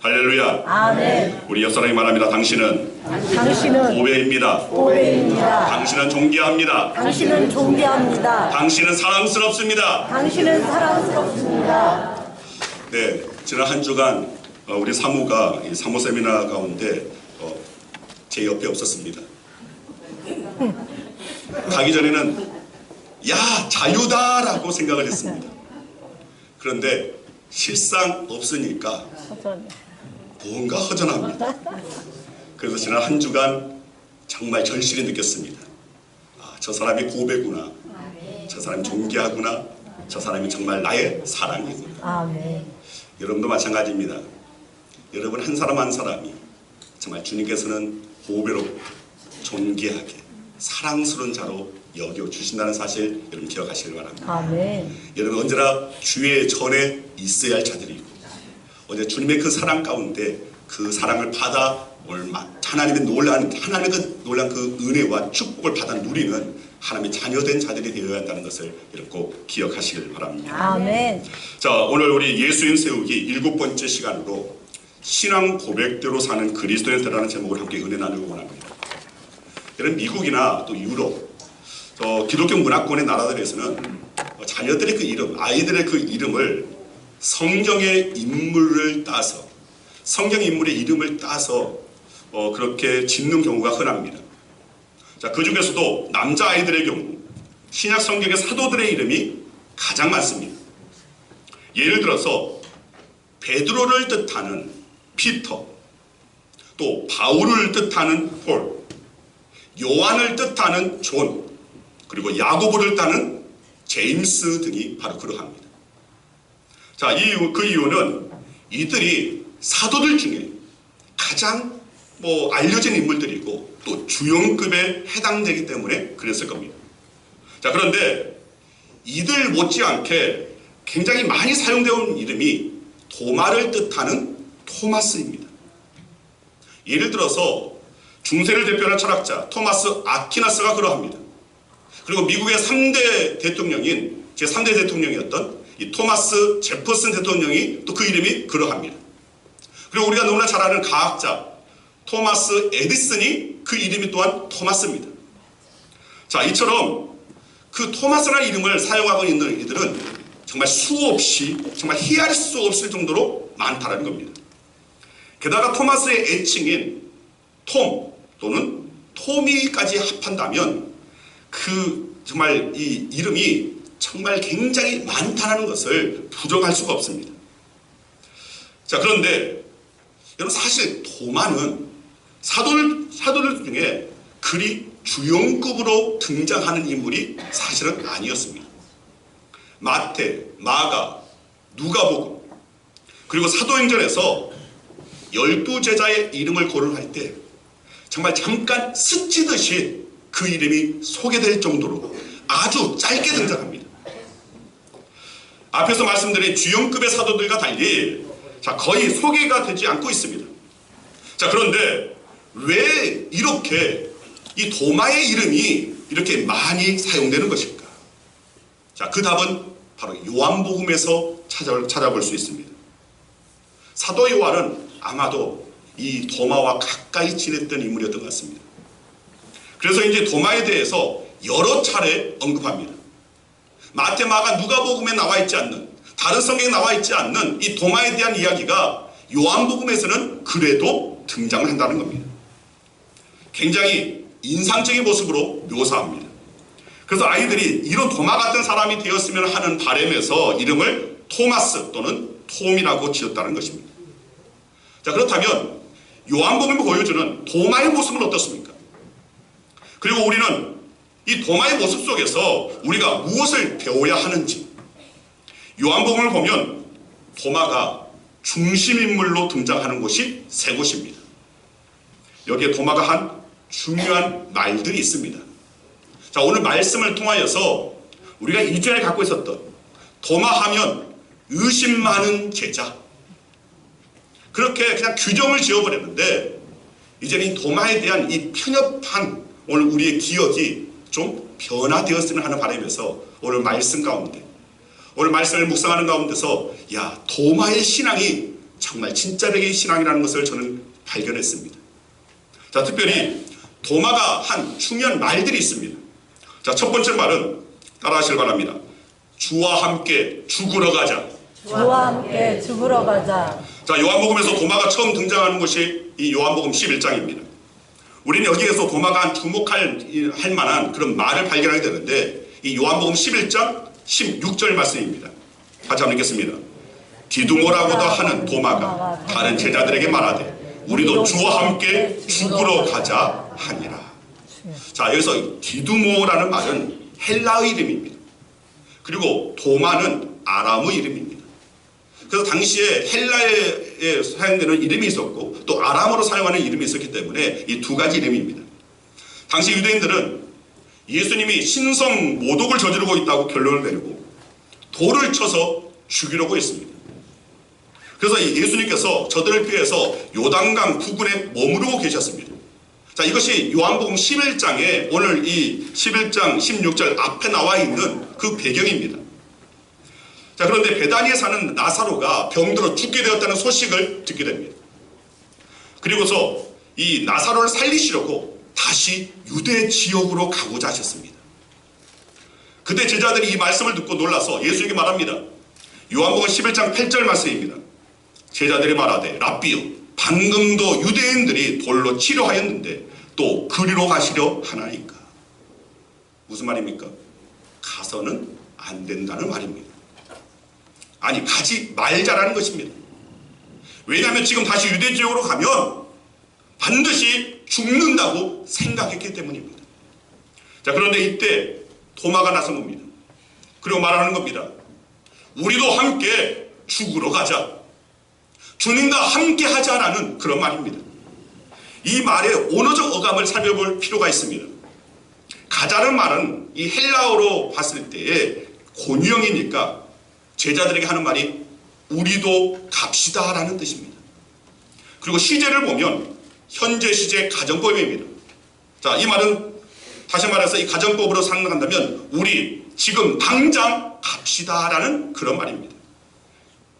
할렐루야. 아멘. 우리 옆 사람이 말합니다. 당신은 당신은 보배입니다. 당신은 존귀합니다. 당신은 존귀합니다. 당신은 사랑스럽습니다. 당신은 사랑스럽습니다. 네, 지난 한 주간 우리 사모가 이 사모 세미나 가운데 제 옆에 없었습니다. 가기 전에는 야, 자유다라고 생각을 했습니다. 그런데 실상 없으니까 뭔가 허전합니다. 그래서 지난 한 주간 정말 절실히 느꼈습니다. 아, 저 사람이 고배구나. 저 사람이 존귀하구나. 저 사람이 정말 나의 사랑이구나. 아멘. 여러분도 마찬가지입니다. 여러분 한 사람 한 사람이 정말 주님께서는 보배롭고 존귀하게 사랑스러운 자로 여겨주신다는 사실 여러분 기억하시길 바랍니다. 아멘. 여러분 언제나 주의 전에 있어야 할 자들이고 언제 주님의 그 사랑 가운데 그 사랑을 받아 하나님의 놀란 그 은혜와 축복을 받아 누리는 하나님의 자녀된 자들이 되어야 한다는 것을 여러분 꼭 기억하시길 바랍니다. 아멘. 자, 오늘 우리 예수인 세우기 7번째 시간으로 신앙 고백대로 사는 그리스도인들이라는 제목을 함께 은혜 나누고 원합니다. 여러분 미국이나 또 유럽 기독교 문화권의 나라들에서는 자녀들의 그 이름, 아이들의 그 이름을 성경의 인물을 따서 성경 인물의 이름을 따서 그렇게 짓는 경우가 흔합니다. 자, 그 중에서도 남자 아이들의 경우 신약 성경의 사도들의 이름이 가장 많습니다. 예를 들어서 베드로를 뜻하는 피터, 또 바울을 뜻하는 폴, 요한을 뜻하는 존, 그리고 야고보를 뜻하는 제임스 등이 바로 그러합니다. 자, 그 이유는 이들이 사도들 중에 가장 알려진 인물들이고 또 주연급에 해당되기 때문에 그랬을 겁니다. 자, 그런데 이들 못지않게 굉장히 많이 사용되어 온 이름이 도마를 뜻하는 토마스입니다. 예를 들어서 중세를 대표하는 철학자 토마스 아퀴나스가 그러합니다. 그리고 미국의 3대 대통령인 제3대 대통령이었던 이 토마스 제퍼슨 대통령이 또 그 이름이 그러합니다. 그리고 우리가 너무나 잘 아는 과학자 토마스 에디슨이 그 이름이 또한 토마스입니다. 자, 이처럼 그 토마스라는 이름을 사용하고 있는 이들은 정말 수없이 정말 헤아릴 수 없을 정도로 많다는 겁니다. 게다가 토마스의 애칭인 톰 또는 토미까지 합한다면 정말 이 이름이 정말 굉장히 많다는 것을 부정할 수가 없습니다. 자, 그런데 여러분 사실 도마는 사도들 중에 그리 주연급으로 등장하는 인물이 사실은 아니었습니다. 마태, 마가, 누가복음 그리고 사도행전에서 12제자의 이름을 거론할 때 정말 잠깐 스치듯이 그 이름이 소개될 정도로 아주 짧게 등장합니다. 앞에서 말씀드린 주연급의 사도들과 달리 거의 소개가 되지 않고 있습니다. 자, 그런데 왜 이렇게 이 도마의 이름이 이렇게 많이 사용되는 것일까? 자, 그 답은 바로 요한복음에서 찾아볼 수 있습니다. 사도 요한은 아마도 이 도마와 가까이 지냈던 인물이었던 것 같습니다. 그래서 이제 도마에 대해서 여러 차례 언급합니다. 마태, 마가, 누가복음에 나와 있지 않는, 다른 성경에 나와 있지 않는 이 도마에 대한 이야기가 요한복음에서는 그래도 등장을 한다는 겁니다. 굉장히 인상적인 모습으로 묘사합니다. 그래서 아이들이 이런 도마 같은 사람이 되었으면 하는 바람에서 이름을 토마스 또는 톰이라고 지었다는 것입니다. 자, 그렇다면 요한복음이 보여주는 도마의 모습은 어떻습니까? 그리고 우리는 이 도마의 모습 속에서 우리가 무엇을 배워야 하는지 요한복음을 보면 도마가 중심인물로 등장하는 곳이 3곳입니다. 여기에 도마가 한 중요한 말들이 있습니다. 자, 오늘 말씀을 통하여서 우리가 이전에 갖고 있었던 도마하면 의심 많은 제자 그렇게 그냥 규정을 지어버렸는데 이제는 이 도마에 대한 이 편협한 오늘 우리의 기억이 좀 변화되었으면 하는 바람에서 오늘 말씀 가운데 오늘 말씀을 묵상하는 가운데서 도마의 신앙이 정말 진짜되게 신앙이라는 것을 저는 발견했습니다. 자, 특별히 도마가 한 중요한 말들이 있습니다. 자, 첫 번째 말은 따라하시길 바랍니다. 주와 함께 죽으러 가자. 주와 함께 죽으러 가자. 자, 요한복음에서 도마가 처음 등장하는 것이 이 요한복음 11장입니다. 우리는 여기에서 도마가 주목할 만한 그런 말을 발견하게 되는데 이 요한복음 11장 16절 말씀입니다. 같이 한번 읽겠습니다. 디두모라고도 하는 도마가 다른 제자들에게 말하되 우리도 주와 함께 죽으러 가자 하니라. 자, 여기서 디두모라는 말은 헬라의 이름입니다. 그리고 도마는 아람의 이름입니다. 그래서 당시에 헬라에 사용되는 이름이 있었고 또 아람어로 사용하는 이름이 있었기 때문에 이 두 가지 이름입니다. 당시 유대인들은 예수님이 신성 모독을 저지르고 있다고 결론을 내리고 돌을 쳐서 죽이려고 했습니다. 그래서 예수님께서 저들을 피해서 요단강 부근에 머무르고 계셨습니다. 자, 이것이 요한복음 11장에 오늘 이 11장 16절 앞에 나와 있는 그 배경입니다. 자, 그런데 베다니에 사는 나사로가 병들어 죽게 되었다는 소식을 듣게 됩니다. 그리고서 이 나사로를 살리시려고 다시 유대 지역으로 가고자 하셨습니다. 그때 제자들이 이 말씀을 듣고 놀라서 예수에게 말합니다. 요한복음 11장 8절 말씀입니다. 제자들이 말하되 랍비요 방금도 유대인들이 돌로 치료하였는데 또 그리로 가시려 하나이까. 무슨 말입니까? 가서는 안 된다는 말입니다. 아니, 가지 말자라는 것입니다. 왜냐하면 지금 다시 유대 지역으로 가면 반드시 죽는다고 생각했기 때문입니다. 자, 그런데 이때 도마가 나선 겁니다. 그리고 말하는 겁니다. 우리도 함께 죽으러 가자. 주님과 함께 하자라는 그런 말입니다. 이 말의 언어적 어감을 살펴볼 필요가 있습니다. 가자는 말은 이 헬라어로 봤을 때에 곤유형이니까 제자들에게 하는 말이 우리도 갑시다 라는 뜻입니다. 그리고 시제를 보면 현재 시제 가정법입니다. 자, 이 말은 다시 말해서 이 가정법으로 상관한다면 우리 지금 당장 갑시다 라는 그런 말입니다.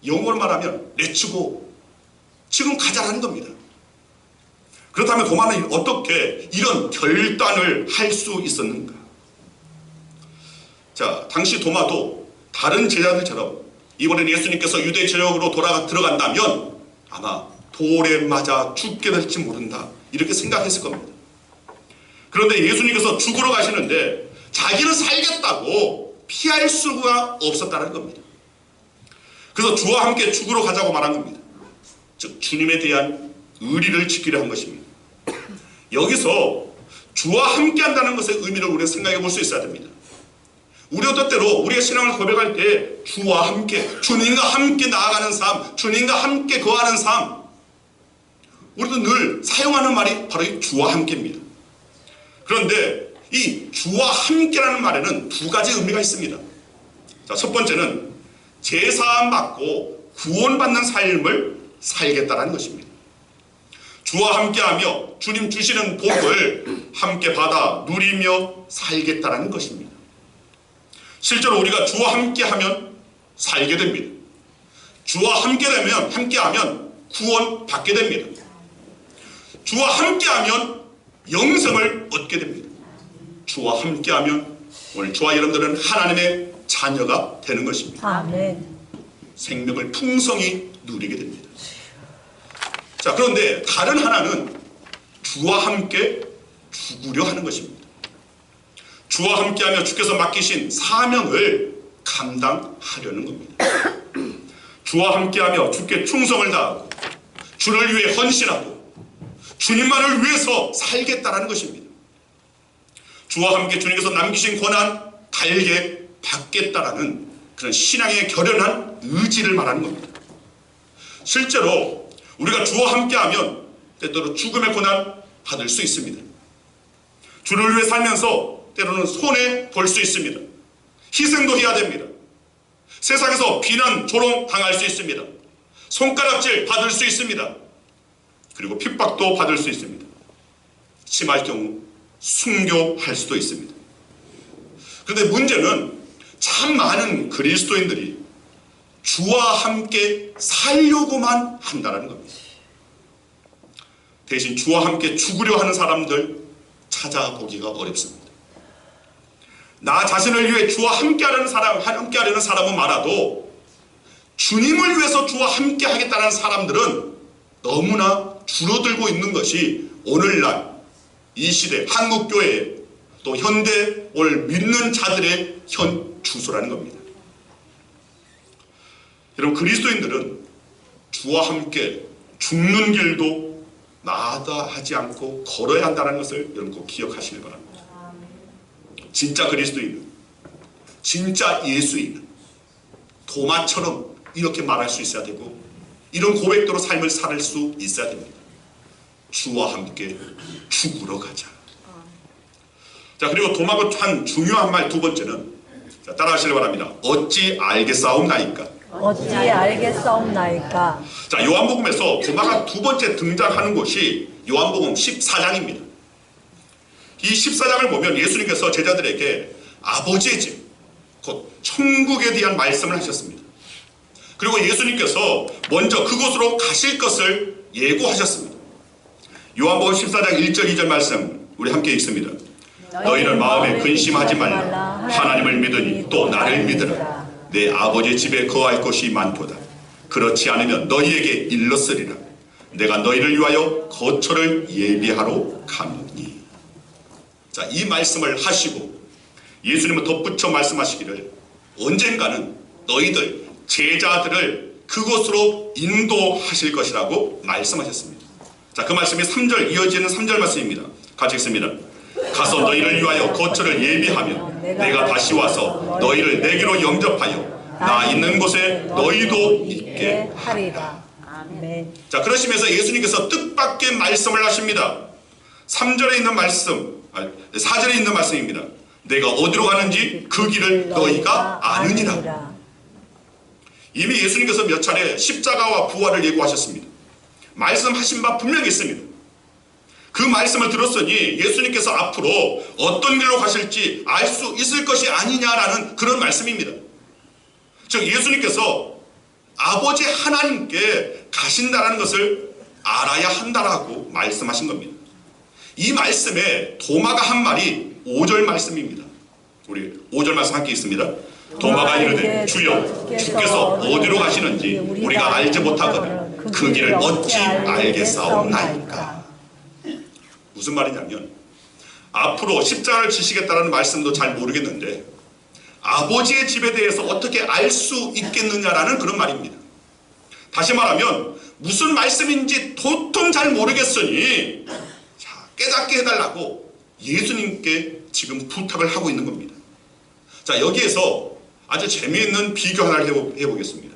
영어로 말하면 Let's go. 지금 가자라는 겁니다. 그렇다면 도마는 어떻게 이런 결단을 할 수 있었는가? 자, 당시 도마도 다른 제자들처럼 이번엔 예수님께서 유대 지역으로 들어간다면 아마 돌에 맞아 죽게 될지 모른다 이렇게 생각했을 겁니다. 그런데 예수님께서 죽으러 가시는데 자기는 살겠다고 피할 수가 없었다는 겁니다. 그래서 주와 함께 죽으러 가자고 말한 겁니다. 즉 주님에 대한 의리를 지키려 한 것입니다. 여기서 주와 함께 한다는 것의 의미를 우리가 생각해 볼 수 있어야 됩니다. 우리도 때로 우리의 신앙을 고백할 때 주와 함께, 주님과 함께 나아가는 삶, 주님과 함께 거하는 삶, 우리도 늘 사용하는 말이 바로 이 주와 함께입니다. 그런데 이 주와 함께라는 말에는 두 가지 의미가 있습니다. 자, 첫 번째는 제사함 받고 구원받는 삶을 살겠다는 것입니다. 주와 함께하며 주님 주시는 복을 함께 받아 누리며 살겠다는 것입니다. 실제로 우리가 주와 함께하면 살게 됩니다. 주와 함께하면 구원 받게 됩니다. 주와 함께하면 영생을 얻게 됩니다. 주와 함께하면 오늘 저와 여러분들은 하나님의 자녀가 되는 것입니다. 아멘. 생명을 풍성히 누리게 됩니다. 자, 그런데 다른 하나는 주와 함께 죽으려 하는 것입니다. 주와 함께하며 주께서 맡기신 사명을 감당하려는 겁니다. 주와 함께하며 주께 충성을 다하고 주를 위해 헌신하고 주님만을 위해서 살겠다라는 것입니다. 주와 함께 주님께서 남기신 권한 달게 받겠다라는 그런 신앙의 결연한 의지를 말하는 겁니다. 실제로 우리가 주와 함께하면 때때로 죽음의 고난 받을 수 있습니다. 주를 위해 살면서 때로는 손해 볼 수 있습니다. 희생도 해야 됩니다. 세상에서 비난, 조롱 당할 수 있습니다. 손가락질 받을 수 있습니다. 그리고 핍박도 받을 수 있습니다. 심할 경우 순교할 수도 있습니다. 그런데 문제는 참 많은 그리스도인들이 주와 함께 살려고만 한다는 겁니다. 대신 주와 함께 죽으려 하는 사람들 찾아보기가 어렵습니다. 나 자신을 위해 주와 함께하려는 사람은 많아도 주님을 위해서 주와 함께 하겠다는 사람들은 너무나 줄어들고 있는 것이 오늘날 이 시대 한국교회 또 현대 오늘 믿는 자들의 현 주소라는 겁니다. 여러분, 그리스도인들은 주와 함께 죽는 길도 마다하지 않고 걸어야 한다는 것을 여러분 꼭 기억하시길 바랍니다. 진짜 그리스도인은, 진짜 예수인은 도마처럼 이렇게 말할 수 있어야 되고 이런 고백대로 삶을 살 수 있어야 됩니다. 주와 함께 죽으러 가자. 자, 그리고 도마가 한 중요한 말 두 번째는, 자, 따라하시길 바랍니다. 어찌 알겠사옵나이까. 어찌 알겠사옵나이까. 자, 요한복음에서 도마가 두 번째 등장하는 곳이 요한복음 14장입니다. 이 14장을 보면 예수님께서 제자들에게 아버지의 집, 곧 천국에 대한 말씀을 하셨습니다. 그리고 예수님께서 먼저 그곳으로 가실 것을 예고하셨습니다. 요한복음 14장 1절 2절 말씀 우리 함께 읽습니다. 너희는 마음에 근심하지 말라. 하나님을 믿으니 또 나를 믿으라. 내 아버지의 집에 거할 곳이 많도다. 그렇지 않으면 너희에게 일렀으리라. 내가 너희를 위하여 거처를 예비하러 가노니. 자, 이 말씀을 하시고 예수님은 덧붙여 말씀하시기를 언젠가는 너희들 제자들을 그곳으로 인도하실 것이라고 말씀하셨습니다. 자, 그 말씀이 3절 이어지는 3절 말씀입니다. 같이 읽습니다. 가서 너희를 위하여 거처를 예비하며 내가 다시 와서 너희를 내게로 영접하여 나 있는 곳에 너희도 있게 하리라. 아멘. 자, 그러시면서 예수님께서 뜻밖의 말씀을 하십니다. 3절에 있는 말씀, 4절에 있는 말씀입니다. 내가 어디로 가는지 그 길을 너희가 아느니라. 이미 예수님께서 몇 차례 십자가와 부활을 예고하셨습니다. 말씀하신 바 분명히 있습니다. 그 말씀을 들었으니 예수님께서 앞으로 어떤 길로 가실지 알 수 있을 것이 아니냐라는 그런 말씀입니다. 즉 예수님께서 아버지 하나님께 가신다는 것을 알아야 한다라고 말씀하신 겁니다. 이 말씀에 도마가 한 말이 5절 말씀입니다. 우리 5절 말씀 함께 있습니다. 도마가 이르되 주여 주께서 어디로 가시는지 우리가 알지 못하거든 그 길을 어찌 알겠사옵나이까. 무슨 말이냐면 앞으로 십자가를 지시겠다는 말씀도 잘 모르겠는데 아버지의 집에 대해서 어떻게 알 수 있겠느냐라는 그런 말입니다. 다시 말하면 무슨 말씀인지 도통 잘 모르겠으니 깨닫게 해달라고 예수님께 지금 부탁을 하고 있는 겁니다. 자, 여기에서 아주 재미있는 비교 하나를 해보겠습니다.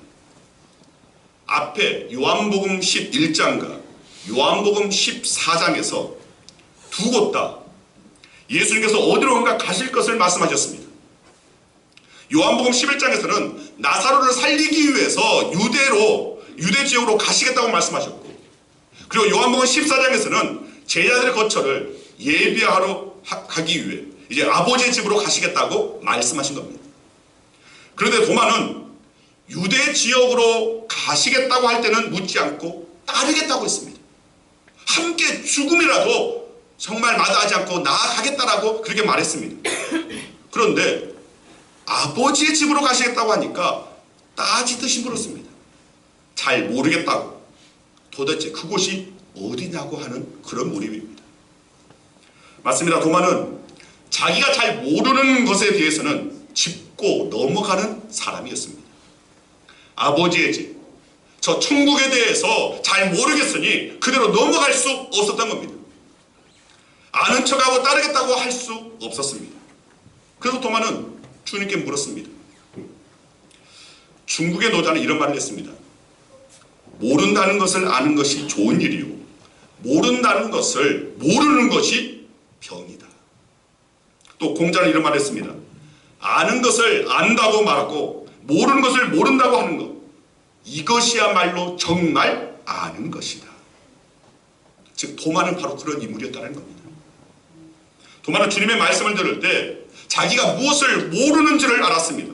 앞에 요한복음 11장과 요한복음 14장에서 두 곳 다 예수님께서 어디론가 가실 것을 말씀하셨습니다. 요한복음 11장에서는 나사로를 살리기 위해서 유대 지역으로 가시겠다고 말씀하셨고, 그리고 요한복음 14장에서는 제자들의 거처를 예비하러 가기 위해 이제 아버지의 집으로 가시겠다고 말씀하신 겁니다. 그런데 도마는 유대 지역으로 가시겠다고 할 때는 묻지 않고 따르겠다고 했습니다. 함께 죽음이라도 정말 마다하지 않고 나아가겠다라고 그렇게 말했습니다. 그런데 아버지의 집으로 가시겠다고 하니까 따지듯이 물었습니다. 잘 모르겠다고. 도대체 그곳이 어디냐고 하는 그런 몰입입니다. 맞습니다. 도마는 자기가 잘 모르는 것에 대해서는 짚고 넘어가는 사람이었습니다. 아버지의 집, 저 천국에 대해서 잘 모르겠으니 그대로 넘어갈 수 없었던 겁니다. 아는 척하고 따르겠다고 할 수 없었습니다. 그래서 도마는 주님께 물었습니다. 중국의 노자는 이런 말을 했습니다. 모른다는 것을 아는 것이 좋은 일이요, 모른다는 것을 모르는 것이 병이다. 또 공자는 이런 말을 했습니다. 아는 것을 안다고 말하고 모르는 것을 모른다고 하는 것, 이것이야말로 정말 아는 것이다. 즉 도마는 바로 그런 인물이었다는 겁니다. 도마는 주님의 말씀을 들을 때 자기가 무엇을 모르는지를 알았습니다.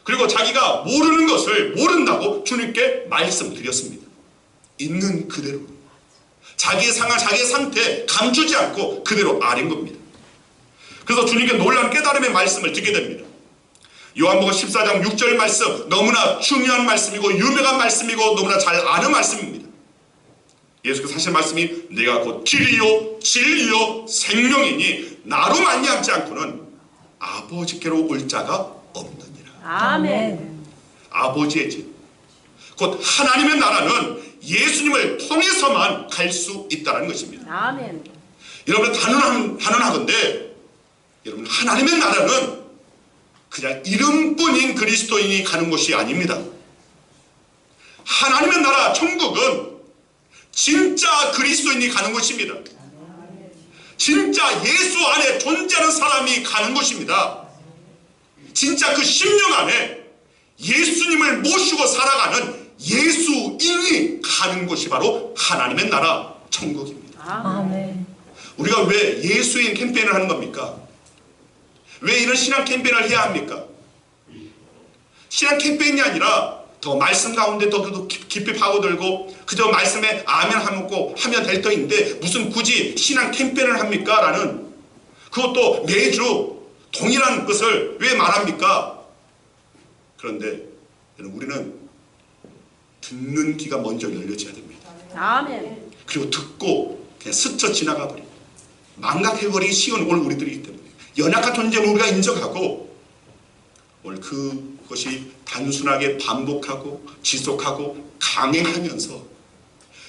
그리고 자기가 모르는 것을 모른다고 주님께 말씀드렸습니다. 있는 그대로 자기의 상황, 자기의 상태 감추지 않고 그대로 아린 겁니다. 그래서 주님께 놀라운 깨달음의 말씀을 듣게 됩니다. 요한복음 14장 6절 말씀, 너무나 중요한 말씀이고 유명한 말씀이고 너무나 잘 아는 말씀입니다. 예수께서 하신 말씀이 내가 곧 길이요 진리요 생명이니 나로 말미암지 않고는 아버지께로 올 자가 없느니라. 아멘. 아버지의 집, 곧 하나님의 나라는 예수님을 통해서만 갈 수 있다는 것입니다. 아멘. 여러분 단언하건대 여러분 하나님의 나라는 그냥 이름뿐인 그리스도인이 가는 곳이 아닙니다. 하나님의 나라 천국은 진짜 그리스도인이 가는 곳입니다. 진짜 예수 안에 존재하는 사람이 가는 곳입니다. 진짜 그 심령 안에 예수님을 모시고 살아가는 예수인이 가는 곳이 바로 하나님의 나라 천국입니다. 아멘. 우리가 왜 예수인 캠페인을 하는 겁니까? 왜 이런 신앙 캠페인을 해야 합니까? 신앙 캠페인이 아니라 더 말씀 가운데 더 깊이 파고들고 그저 말씀에 아멘 하면 될 터인데 무슨 굳이 신앙 캠페인을 합니까? 라는, 그것도 매주 동일한 것을 왜 말합니까? 그런데 우리는 듣는 귀가 먼저 열려져야 됩니다. 아멘. 그리고 듣고 그냥 스쳐 지나가 버리고 망각해버리기 쉬운 오늘 우리들이기 때문에 연약한 존재를 우리가 인정하고 오늘 그것이 단순하게 반복하고 지속하고 강행하면서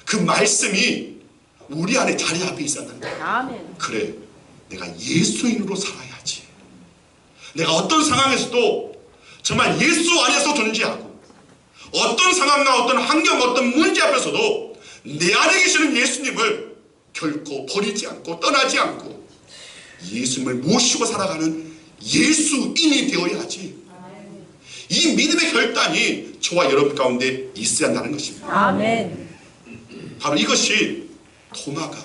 그 말씀이 우리 안에 자리 앞에 있었는 거예요. 아멘. 그래, 내가 예수인으로 살아야지. 내가 어떤 상황에서도 정말 예수 안에서 존재하고 어떤 상황과 어떤 환경, 어떤 문제 앞에서도 내 안에 계시는 예수님을 결코 버리지 않고 떠나지 않고 예수님을 모시고 살아가는 예수인이 되어야지. 이 믿음의 결단이 저와 여러분 가운데 있어야 한다는 것입니다. 아멘. 바로 이것이 도마가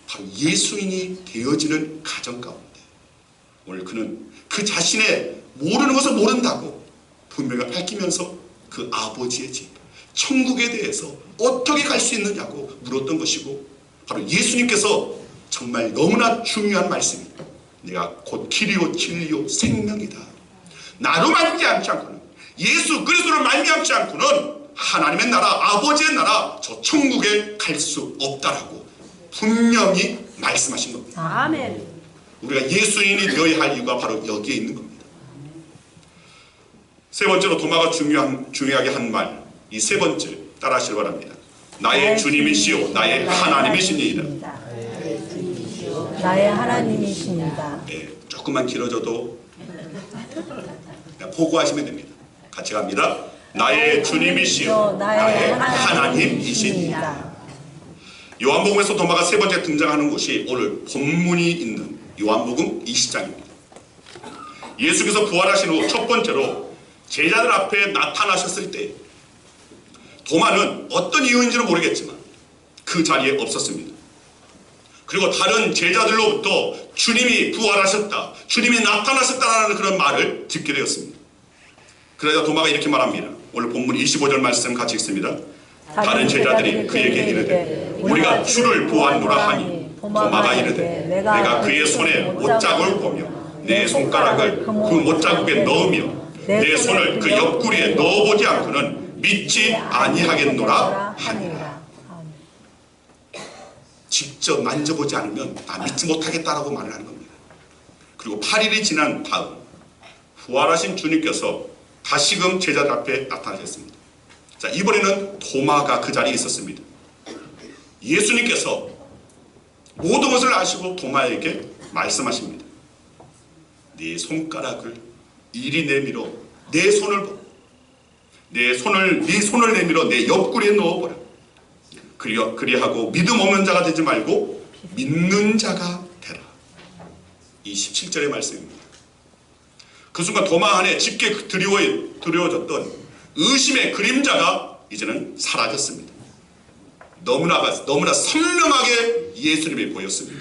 바로 예수인이 되어지는 가정 가운데 오늘 그는 그 자신의 모르는 것을 모른다고 분명히 밝히면서 그 아버지의 집, 천국에 대해서 어떻게 갈 수 있느냐고 물었던 것이고, 바로 예수님께서 정말 너무나 중요한 말씀입니다. 내가 곧 길이요 진리요 생명이다. 나로 말미암지 않고는, 예수 그리스도를 말미암지 않고는 하나님의 나라, 아버지의 나라, 저 천국에 갈 수 없다라고 분명히 말씀하신 겁니다. 아멘. 우리가 예수인이 되어야 할 이유가 바로 여기에 있는 겁니다. 세 번째로 도마가 중요하게 한 말, 이 세 번째 따라하시기 바랍니다. 나의 주님이시오 나의 하나님이시니이다. 나의 하나님이십니다. 네, 조금만 길어져도 그냥 보고하시면 됩니다. 같이 갑니다. 나의 주님이시오 나의 하나님이시니이다. 요한복음에서 도마가 세 번째 등장하는 곳이 오늘 본문이 있는 요한복음 20장입니다. 예수께서 부활하신 후 첫 번째로 제자들 앞에 나타나셨을 때 도마는 어떤 이유인지는 모르겠지만 그 자리에 없었습니다. 그리고 다른 제자들로부터 주님이 부활하셨다, 주님이 나타나셨다라는 그런 말을 듣게 되었습니다. 그러자 도마가 이렇게 말합니다. 오늘 본문 25절 말씀 같이 읽습니다. 다른 제자들이 그에게 이르되 우리가 주를 보았노라 하니 도마가 이르되 내가 그의 손에 못자국을 보며 내 손가락을 그 못자국에 넣으며 내 손을 그 옆구리에 넣어보지 않고는 믿지 아니하겠노라 하니라. 직접 만져보지 않으면 나 믿지 못하겠다라고 말을 하는 겁니다. 그리고 8일이 지난 다음 부활하신 주님께서 다시금 제자들 앞에 나타나셨습니다. 자, 이번에는 도마가 그 자리에 있었습니다. 예수님께서 모든 것을 아시고 도마에게 말씀하십니다. 네 손가락을 이리 내밀어 내 손을 보라. 네 손을 내밀어 내 옆구리에 넣어보라. 그리하고 믿음 없는 자가 되지 말고 믿는 자가 되라. 이 17절의 말씀입니다. 그 순간 도마 안에 짙게 드리워졌던 의심의 그림자가 이제는 사라졌습니다. 너무나 선명하게 예수님이 보였습니다.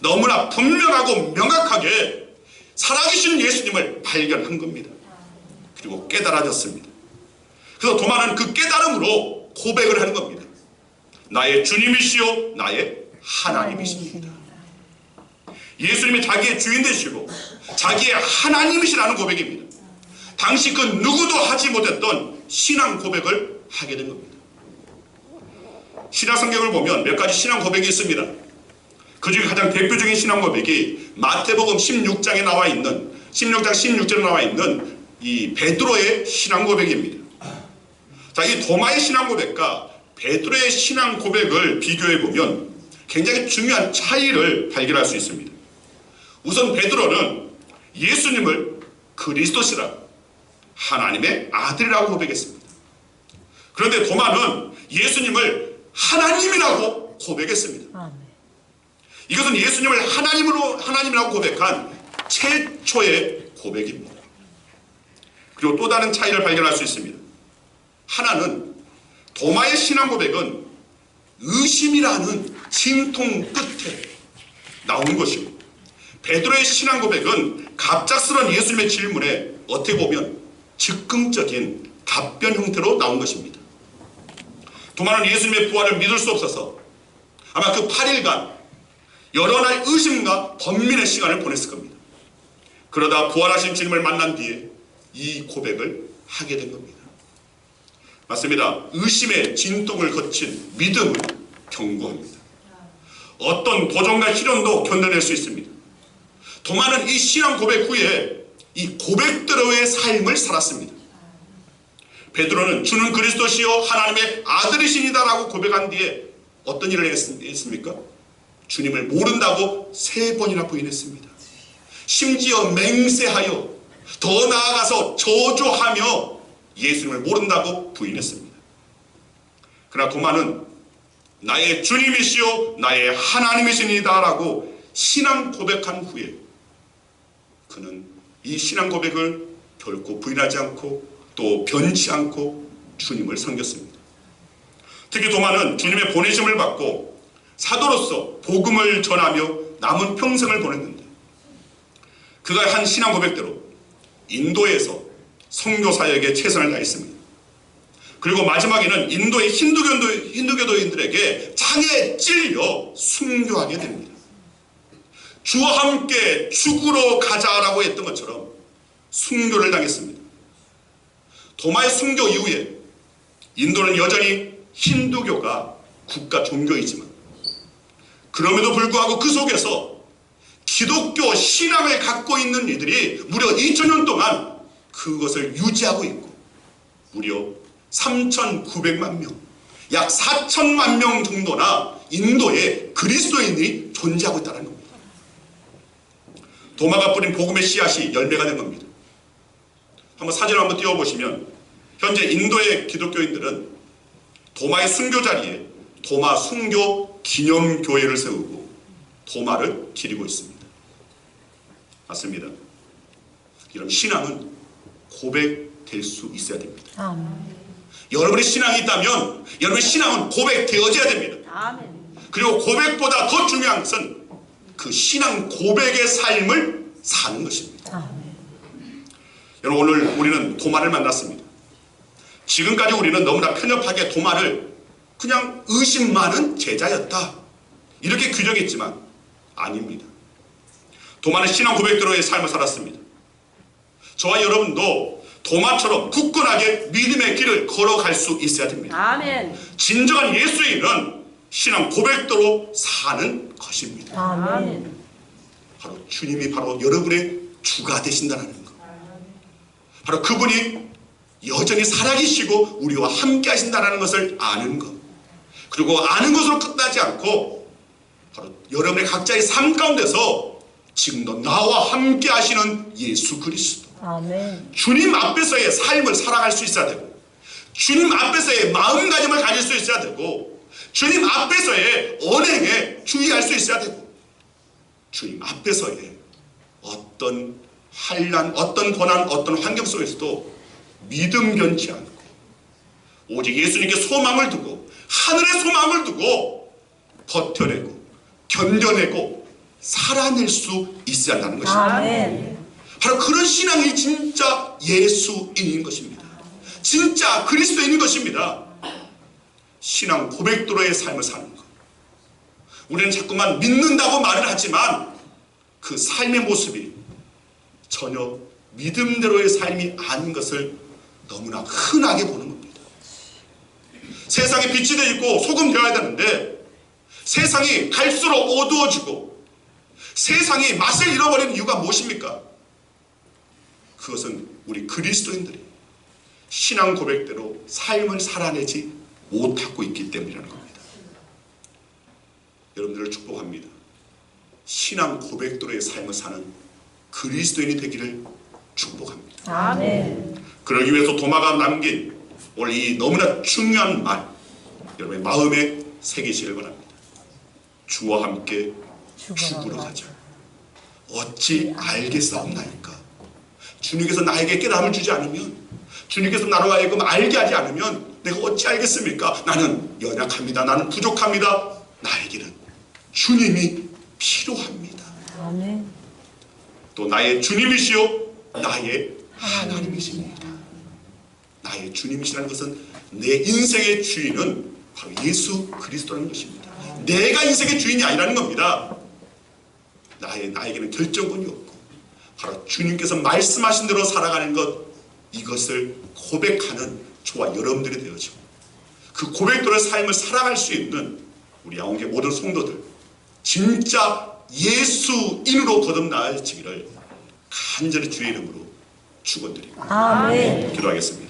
너무나 분명하고 명확하게 살아계신 예수님을 발견한 겁니다. 그리고 깨달아졌습니다. 그래서 도마는 그 깨달음으로 고백을 하는 겁니다. 나의 주님이시요 나의 하나님이십니다. 예수님이 자기의 주인 되시고 자기의 하나님이시라는 고백입니다. 당시 그 누구도 하지 못했던 신앙 고백을 하게 된 겁니다. 신약 성경을 보면 몇 가지 신앙 고백이 있습니다. 그 중에 가장 대표적인 신앙 고백이 마태복음 16장에 나와 있는 16장 16절에 나와 있는 이 베드로의 신앙 고백입니다. 자, 이 도마의 신앙 고백과 베드로의 신앙 고백을 비교해 보면 굉장히 중요한 차이를 발견할 수 있습니다. 우선 베드로는 예수님을 그리스도시라 하나님의 아들이라고 고백했습니다. 그런데 도마는 예수님을 하나님이라고 고백했습니다. 아멘. 이것은 예수님을 하나님이라고 고백한 최초의 고백입니다. 그리고 또 다른 차이를 발견할 수 있습니다. 하나는 도마의 신앙 고백은 의심이라는 진통 끝에 나오는 것이고, 베드로의 신앙 고백은 갑작스러운 예수님의 질문에 어떻게 보면 즉흥적인 답변 형태로 나온 것입니다. 도마는 예수님의 부활을 믿을 수 없어서 아마 그 8일간 여러 날 의심과 번민의 시간을 보냈을 겁니다. 그러다 부활하신 주님을 만난 뒤에 이 고백을 하게 된 겁니다. 맞습니다. 의심의 진통을 거친 믿음을 경고합니다. 어떤 도전과 시련도 견뎌낼 수 있습니다. 도마는 이 신앙 고백 후에 이 고백대로의 삶을 살았습니다. 베드로는 주는 그리스도시요 하나님의 아들이시니다라고 고백한 뒤에 어떤 일을 했습니까? 주님을 모른다고 3번이나 부인했습니다. 심지어 맹세하여 더 나아가서 저주하며 예수님을 모른다고 부인했습니다. 그러나 도마는 나의 주님이시요 나의 하나님이시니다라고 신앙 고백한 후에 그는 이 신앙 고백을 결코 부인하지 않고 또 변치 않고 주님을 섬겼습니다. 특히 도마는 주님의 보내심을 받고 사도로서 복음을 전하며 남은 평생을 보냈는데, 그가 한 신앙 고백대로 인도에서 선교 사역에 최선을 다했습니다. 그리고 마지막에는 인도의 힌두교도인들에게 장에 찔려 순교하게 됩니다. 주와 함께 죽으러 가자라고 했던 것처럼 순교를 당했습니다. 도마의 순교 이후에 인도는 여전히 힌두교가 국가 종교이지만 그럼에도 불구하고 그 속에서 기독교 신앙을 갖고 있는 이들이 무려 2000년 동안 그것을 유지하고 있고 무려 3,900만 명, 약 4천만 명 정도나 인도에 그리스도인이 존재하고 있다는 겁니다. 도마가 뿌린 복음의 씨앗이 열매가 된 겁니다. 한번 사진을 한번 띄워보시면 현재 인도의 기독교인들은 도마의 순교 자리에 도마 순교 기념교회를 세우고 도마를 기리고 있습니다. 맞습니다. 이런 신앙은 고백될 수 있어야 됩니다. 아멘. 여러분의 신앙이 있다면 여러분의 신앙은 고백되어져야 됩니다. 아멘. 그리고 고백보다 더 중요한 것은 그 신앙 고백의 삶을 사는 것입니다. 아멘. 여러분, 오늘 우리는 도마를 만났습니다. 지금까지 우리는 너무나 편협하게 도마를 그냥 의심 많은 제자였다 이렇게 규정했지만 아닙니다. 도마는 신앙 고백대로의 삶을 살았습니다. 저와 여러분도 도마처럼 굳건하게 믿음의 길을 걸어갈 수 있어야 됩니다. 아멘. 진정한 예수인은 신앙 고백대로 사는 것입니다. 아멘. 바로 주님이 바로 여러분의 주가 되신다는 것. 바로 그분이 여전히 살아계시고 우리와 함께 하신다는 것을 아는 것. 그리고 아는 것으로 끝나지 않고 바로 여러분의 각자의 삶 가운데서 지금도 나와 함께 하시는 예수 그리스도. 아멘. 주님 앞에서의 삶을 살아갈 수 있어야 되고, 주님 앞에서의 마음가짐을 가질 수 있어야 되고, 주님 앞에서의 언행에 주의할 수 있어야 되고, 주님 앞에서의 어떤 환난, 어떤 고난, 어떤 환경 속에서도 믿음 변치 않고 오직 예수님께 소망을 두고 하늘의 소망을 두고 버텨내고 견뎌내고 살아낼 수 있어야 한다는 것입니다. 아멘. 바로 그런 신앙이 진짜 예수인인 것입니다. 진짜 그리스도인인 것입니다. 신앙 고백도로의 삶을 사는 것. 우리는 자꾸만 믿는다고 말을 하지만 그 삶의 모습이 전혀 믿음대로의 삶이 아닌 것을 너무나 흔하게 보는 겁니다. 세상에 빛이 되어 있고 소금 되어야 되는데 세상이 갈수록 어두워지고 세상이 맛을 잃어버리는 이유가 무엇입니까? 그것은 우리 그리스도인들이 신앙 고백대로 삶을 살아내지 못하고 있기 때문이라는 겁니다. 여러분들을 축복합니다. 신앙 고백대로의 삶을 사는 그리스도인이 되기를 축복합니다. 아멘. 그러기 위해서 도마가 남긴 오늘 이 너무나 중요한 말 여러분의 마음에 새기시길 바랍니다. 주와 함께 죽으러 가자. 어찌 알겠사옵나이까. 주님께서 나에게 깨달음을 주지 않으면, 주님께서 나로 하여금 알게 하지 않으면 내가 어찌 알겠습니까? 나는 연약합니다. 나는 부족합니다. 나에게는 주님이 필요합니다. 아멘. 또 나의 주님이시요 나의 하나님이십니다. 나의 주님이시라는 것은 내 인생의 주인은 바로 예수 그리스도라는 것입니다. 내가 인생의 주인이 아니라는 겁니다. 나에게는 결정권이 없고 바로 주님께서 말씀하신 대로 살아가는 것, 이것을 고백하는 저와 여러분들이 되어지고 그 고백대로의 삶을 살아갈 수 있는 우리 양홍교 모든 성도들, 진짜 예수인으로 거듭나시기를 간절히 주의 이름으로 축원드립니다. 아멘. 기도하겠습니다.